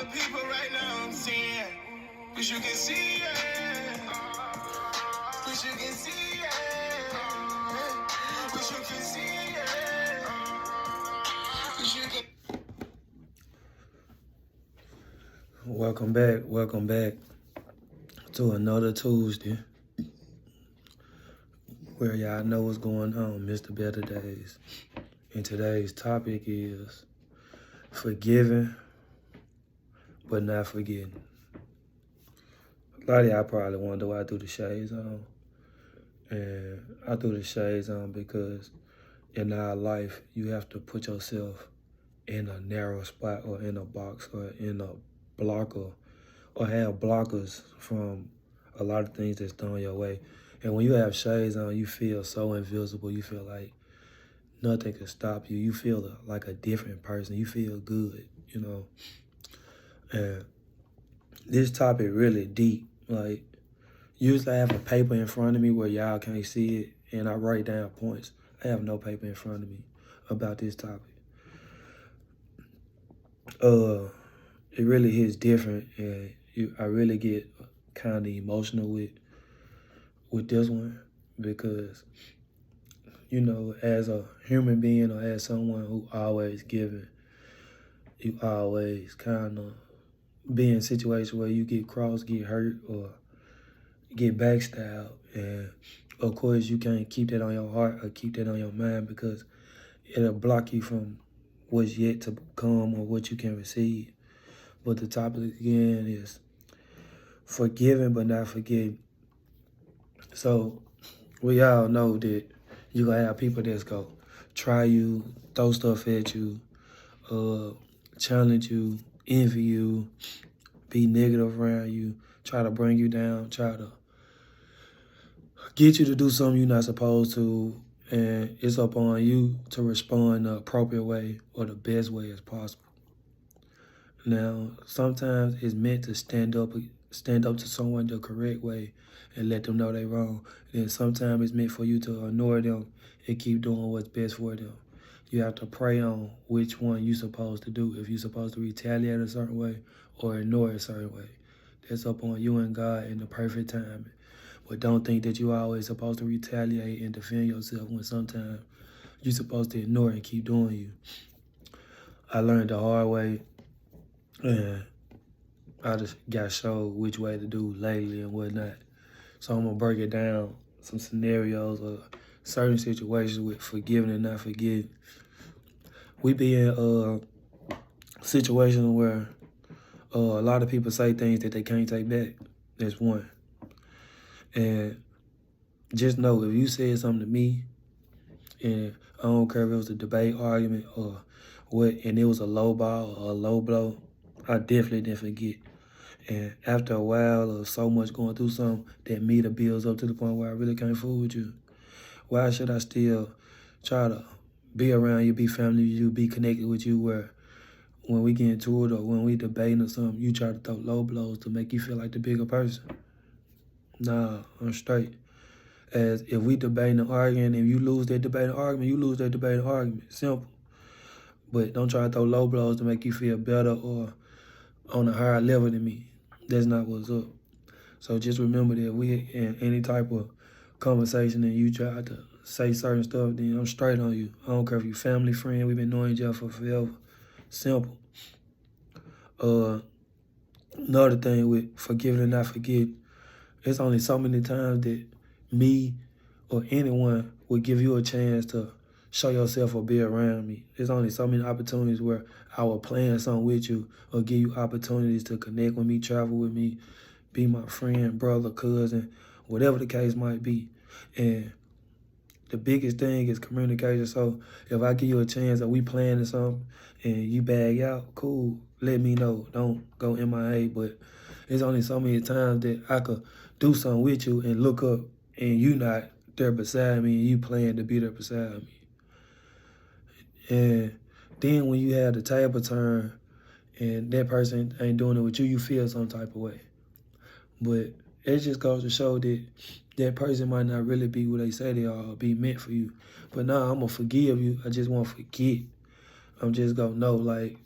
the people right now I'm seeing. Wish you can see it. Wish you can see it. Wish you can see it. Wish you can. Welcome back to another Tuesday where y'all know what's going on, Mr. Better Days. And today's topic is forgiving but not forgetting. A lot of y'all probably wonder why I threw the shades on. And I threw the shades on because in our life, you have to put yourself in a narrow spot or in a box or in a blocker or have blockers from a lot of things that's thrown your way. And when you have shades on, you feel so invisible. You feel like nothing can stop you. You feel like a different person. You feel good, you know. And this topic really deep. Like, usually I have a paper in front of me where y'all can't see it, and I write down points. I have no paper in front of me about this topic. It really hits different, and I really get kind of emotional with this one because, you know, as a human being or as someone who always giving, you always kind of be in situations where you get crossed, get hurt, or get backstabbed. And of course, you can't keep that on your heart or keep that on your mind because it'll block you from what's yet to come or what you can receive. But the topic again is forgiving but not forgetting. So we all know that you're going to have people that's going to try you, throw stuff at you, challenge you, envy you, be negative around you, try to bring you down, try to get you to do something you're not supposed to, and it's up on you to respond the appropriate way or the best way as possible. Now, sometimes it's meant to stand up to someone the correct way and let them know they're wrong. And sometimes it's meant for you to ignore them and keep doing what's best for them. You have to pray on which one you're supposed to do, if you're supposed to retaliate a certain way or ignore a certain way. That's up on you and God in the perfect timing. But don't think that you're always supposed to retaliate and defend yourself when sometimes you're supposed to ignore and keep doing you. I learned the hard way, and I just got showed which way to do lately and whatnot. So I'm going to break it down, some scenarios or certain situations with forgiving and not forgetting. We be in situations where a lot of people say things that they can't take back. That's one. And just know, if you said something to me, and I don't care if it was a debate, argument, or what, and it was a low ball or a low blow, I definitely didn't forget. And after a while of so much going through something, that meter builds up to the point where I really can't fool with you. Why should I still try to be around you, be family with you, be connected with you, where when we get into it or when we debating or something, you try to throw low blows to make you feel like the bigger person? Nah, I'm straight. As if we debating and arguing, and you lose that debate and argument, you lose that debate and argument. Simple. But don't try to throw low blows to make you feel better or on a higher level than me. That's not what's up. So just remember that we in any type of conversation and you try to say certain stuff, then I'm straight on you. I don't care if you family, friend, we've been knowing each other for forever. Simple. Another thing with forgiving and not forgetting, it's only so many times that me or anyone would give you a chance to show yourself or be around me. There's only so many opportunities where I will plan something with you or give you opportunities to connect with me, travel with me, be my friend, brother, cousin, whatever the case might be. And the biggest thing is communication. So if I give you a chance or we planning something and you bag out, cool, let me know. Don't go MIA. But it's only so many times that I could do something with you and look up and you not there beside me and you plan to be there beside me. And then when you have the table turn and that person ain't doing it with you, you feel some type of way. But it just goes to show that that person might not really be who they say they are or be meant for you. But now I'm going to forgive you. I just won't forget. I'm just going to know, like,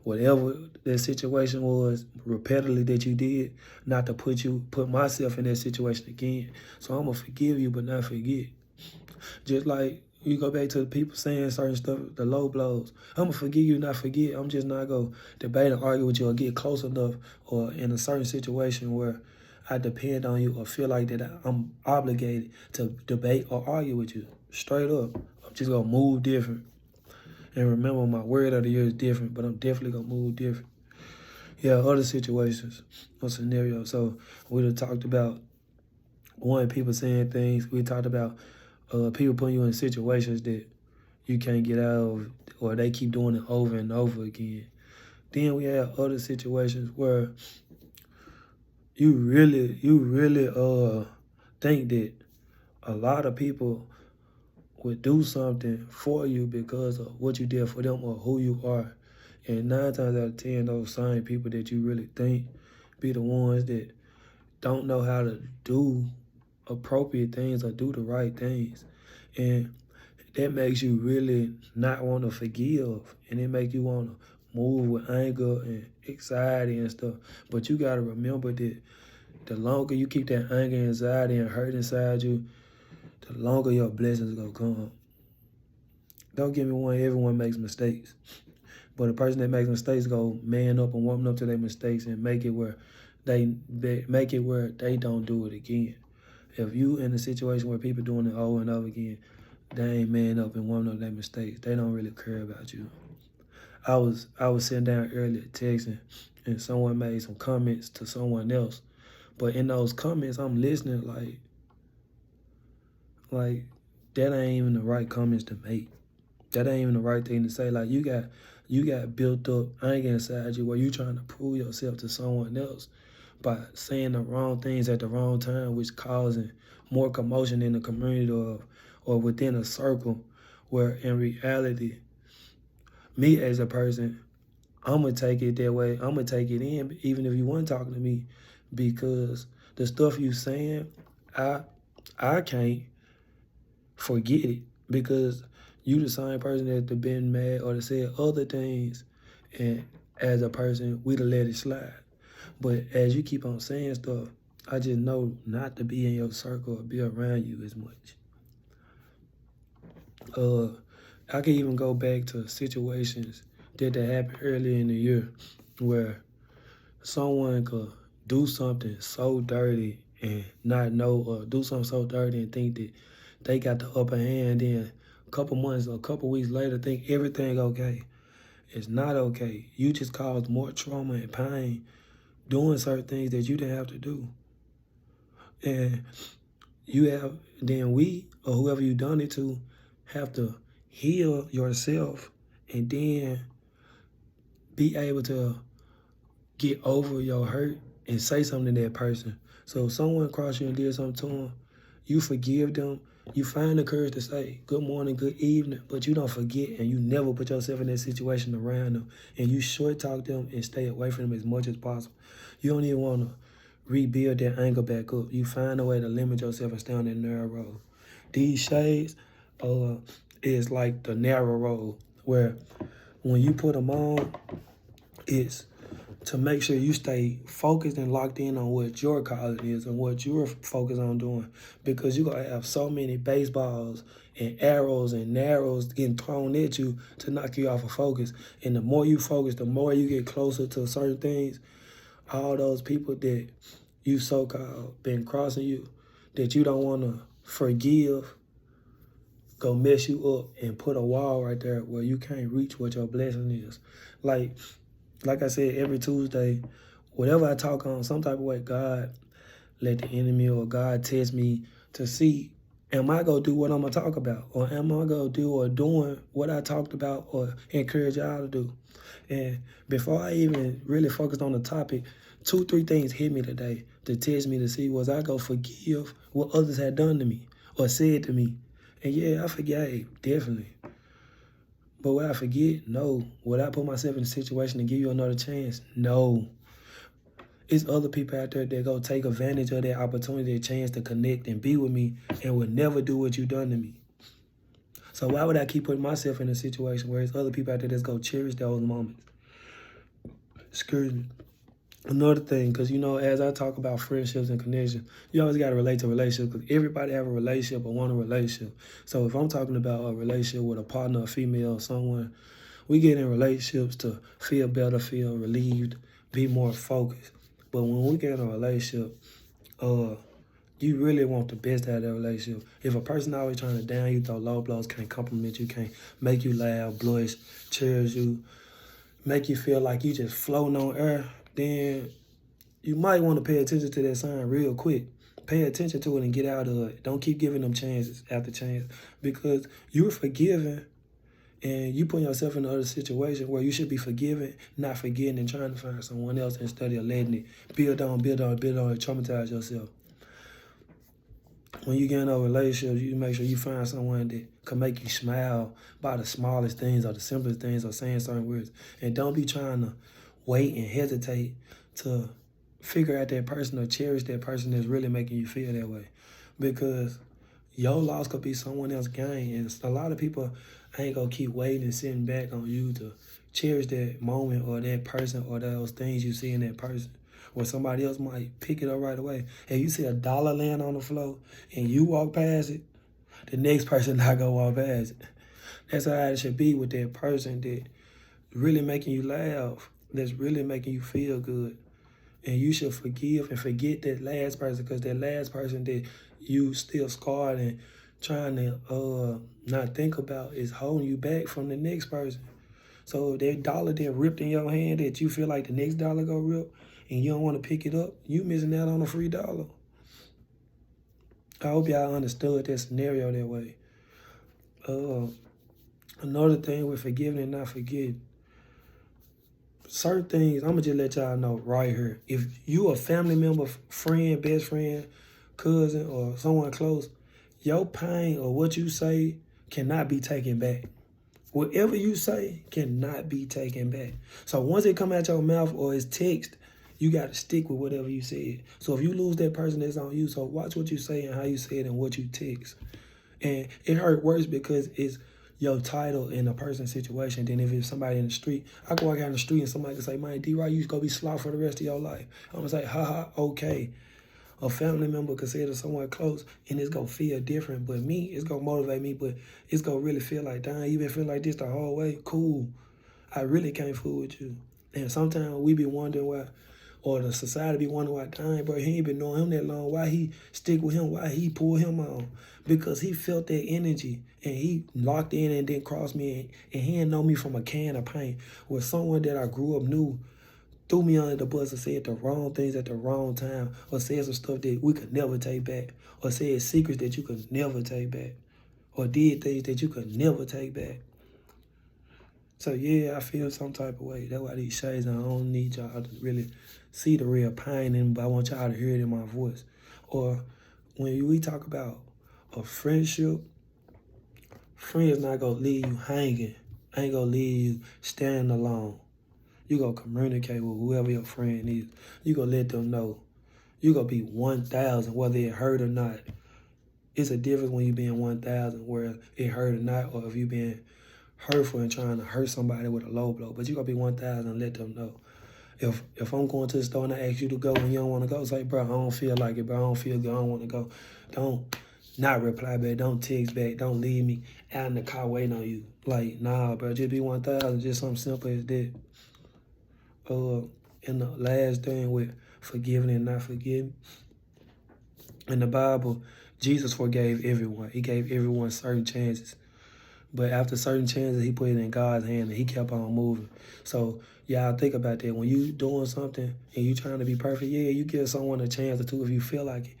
whatever that situation was repeatedly that you did, not to put myself in that situation again. So I'm gonna forgive you, but not forget. Just like you go back to the people saying certain stuff, the low blows. I'm gonna forgive you, not forget. I'm just not gonna debate and argue with you or get close enough or in a certain situation where I depend on you or feel like that I'm obligated to debate or argue with you. Straight up. I'm just gonna move different. And remember, my word of the year is different, but I'm definitely gonna move different. Yeah, other situations or scenarios. So we done talked about one, people saying things. We talked about people putting you in situations that you can't get out of, or they keep doing it over and over again. Then we have other situations where you really think that a lot of people would do something for you because of what you did for them or who you are. And 9 times out of 10, those same people that you really think be the ones that don't know how to do appropriate things or do the right things. And that makes you really not want to forgive. And it makes you want to move with anger and anxiety and stuff. But you got to remember that the longer you keep that anger, anxiety, and hurt inside you, the longer your blessings gonna come. Don't get me wrong, everyone makes mistakes. But a person that makes mistakes go man up and warm up to their mistakes and make it where they don't do it again. If you in a situation where people doing it over and over again, they ain't man up and warm up their mistakes. They don't really care about you. I was sitting down earlier texting, and someone made some comments to someone else. But in those comments, I'm listening like that ain't even the right comments to make. That ain't even the right thing to say. Like you got built up anger inside you where you trying to prove yourself to someone else by saying the wrong things at the wrong time, which causing more commotion in the community or within a circle, where in reality, me as a person, I'm gonna take it that way. I'm gonna take it in, even if you weren't talking to me, because the stuff you saying, I can't forget it, because you the same person that's been mad or that said other things, and as a person, we to let it slide. But as you keep on saying stuff, I just know not to be in your circle or be around you as much. I can even go back to situations that happened earlier in the year where someone could do something so dirty and not know, or do something so dirty and think that they got the upper hand, then a couple months or a couple weeks later think everything okay. It's not okay. You just caused more trauma and pain doing certain things that you didn't have to do. And we or whoever you done it to have to heal yourself and then be able to get over your hurt and say something to that person. So if someone crossed you and did something to them, you forgive them, you find the courage to say good morning, good evening, but you don't forget and you never put yourself in that situation around them, and you short talk them and stay away from them as much as possible. You don't even want to rebuild that anger back up. You find a way to limit yourself and stay on that narrow road. These shades is like the narrow road where when you put them on, it's to make sure you stay focused and locked in on what your calling is and what you're focused on doing. Because you're going to have so many baseballs and arrows and narrows getting thrown at you to knock you off of focus. And the more you focus, the more you get closer to certain things. All those people that you so-called been crossing you, that you don't want to forgive, go mess you up and put a wall right there where you can't reach what your blessing is. Like I said, every Tuesday, whatever I talk on, some type of way, God let the enemy or God test me to see, am I going to do what I'm going to talk about? Or am I going to do or doing what I talked about or encourage y'all to do? And before I even really focused on the topic, 2-3 things hit me today to test me to see, was I going to forgive what others had done to me or said to me? And yeah, I forgave, definitely. But would I forget? No. Would I put myself in a situation to give you another chance? No. It's other people out there that go take advantage of that opportunity, a chance to connect and be with me, and would never do what you done to me. So why would I keep putting myself in a situation where it's other people out there that's go cherish those moments? Excuse me. Another thing, because you know, as I talk about friendships and connections, you always got to relate to relationships because everybody have a relationship or want a relationship. So if I'm talking about a relationship with a partner, a female, someone, we get in relationships to feel better, feel relieved, be more focused. But when we get in a relationship, you really want the best out of that relationship. If a person always trying to down you, throw low blows, can't compliment you, can't make you laugh, blush, cherish you, make you feel like you just floating on air, then you might want to pay attention to that sign real quick. Pay attention to it and get out of it. Don't keep giving them chances after chance because you're forgiven and you put yourself in another situation where you should be forgiving, not forgetting and trying to find someone else instead of letting it build on, build on, build on, and traumatize yourself. When you get in a relationship, you make sure you find someone that can make you smile by the smallest things or the simplest things or saying certain words. And don't be trying to wait and hesitate to figure out that person or cherish that person that's really making you feel that way. Because your loss could be someone else's gain. And a lot of people ain't going to keep waiting and sitting back on you to cherish that moment or that person or those things you see in that person. Where somebody else might pick it up right away. And you see $1 laying on the floor and you walk past it, the next person not gonna walk past it. That's how it should be with that person that really making you laugh, that's really making you feel good. And you should forgive and forget that last person because that last person that you still scarred and trying to not think about is holding you back from the next person. So that dollar that ripped in your hand that you feel like the next dollar go rip and you don't want to pick it up, you missing out on a free dollar. I hope y'all understood that scenario that way. Another thing with forgiving and not forgetting. Certain things, I'm going to just let y'all know right here. If you a family member, friend, best friend, cousin, or someone close, your pain or what you say cannot be taken back. Whatever you say cannot be taken back. So once it come out your mouth or it's text, you got to stick with whatever you said. So if you lose that person, that's on you. So watch what you say and how you say it and what you text. And it hurt worse because it's your title in a person's situation than if it's somebody in the street. I can walk out in the street and somebody can say, man, D-Wright, you going to be slow for the rest of your life. I'm going to say, haha, okay. A family member could say it to someone close and it's going to feel different. But me, it's going to motivate me, but it's going to really feel like, damn, you been feeling like this the whole way? Cool. I really can't fool with you. And sometimes we be wondering why, or the society be wondering why, dang, bro, he ain't been knowing him that long. Why he stick with him? Why he pull him on? Because he felt that energy and he locked in and then crossed me and he didn't know me from a can of paint. With someone that I grew up knew threw me under the bus and said the wrong things at the wrong time or said some stuff that we could never take back or said secrets that you could never take back or did things that you could never take back. So yeah, I feel some type of way. That's why these shades, I don't need y'all to really see the real pain in them, but I want y'all to hear it in my voice. Or when we talk about a friendship, friends not gonna leave you hanging. Ain't gonna leave you standing alone. You gonna communicate with whoever your friend is. You gonna let them know. You gonna be 1,000 whether it hurt or not. It's a difference when you being 1,000 where it hurt or not, or if you being hurtful and trying to hurt somebody with a low blow. But you gonna be 1,000 and let them know. If I'm going to the store and I ask you to go and you don't want to go, say, bro, I don't feel like it, bro. I don't feel good. I don't want to go. Don't not reply back. Don't text back. Don't leave me out in the car waiting on you. Like, nah, bro. Just be 1,000. Just something simple as that. And the last thing with forgiving and not forgiving. In the Bible, Jesus forgave everyone. He gave everyone certain chances. But after certain chances, he put it in God's hand and he kept on moving. So, y'all think about that. When you doing something and you trying to be perfect, yeah, you give someone a chance or two if you feel like it.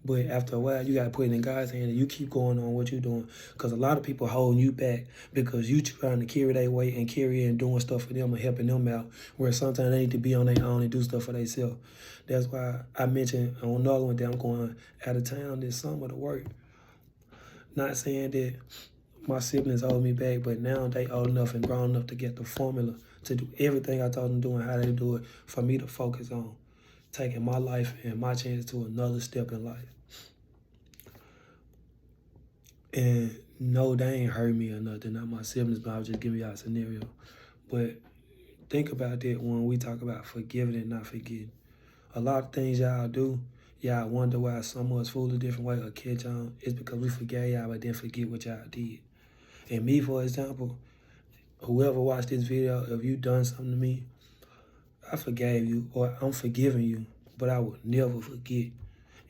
But after a while, you got to put it in God's hand and you keep going on what you're doing. Because a lot of people holding you back because you trying to carry their weight and carry and doing stuff for them and helping them out. Where sometimes they need to be on their own and do stuff for themselves. That's why I mentioned on another one that I'm going out of town this summer to work. Not saying that my siblings hold me back, but now they old enough and grown enough to get the formula to do everything I told them to do and how they do it for me to focus on taking my life and my chance to another step in life. And no, they ain't hurt me or nothing, not my siblings, but I was just giving y'all a scenario. But think about that when we talk about forgiving and not forgetting. A lot of things y'all do, y'all wonder why some of us fool a different way or catch on. It's because we forgave y'all but then forget what y'all did. And me, for example, whoever watched this video, if you done something to me, I forgave you or I'm forgiving you, but I will never forget.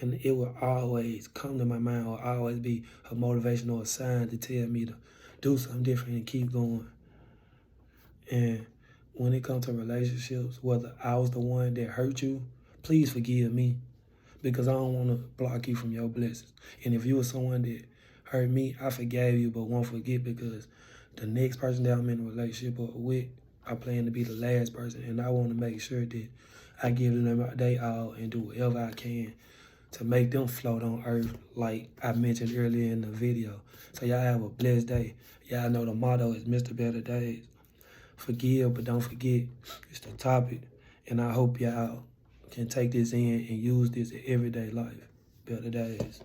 And it will always come to my mind or always be a motivation or a sign to tell me to do something different and keep going. And when it comes to relationships, whether I was the one that hurt you, please forgive me because I don't want to block you from your blessings. And if you were someone that hurt me, I forgave you but won't forget because the next person that I'm in a relationship with, I plan to be the last person, and I want to make sure that I give them they all and do whatever I can to make them float on earth like I mentioned earlier in the video. So y'all have a blessed day. Y'all know the motto is Mr. Better Days. Forgive but don't forget. It's the topic, and I hope y'all can take this in and use this in everyday life. Better days.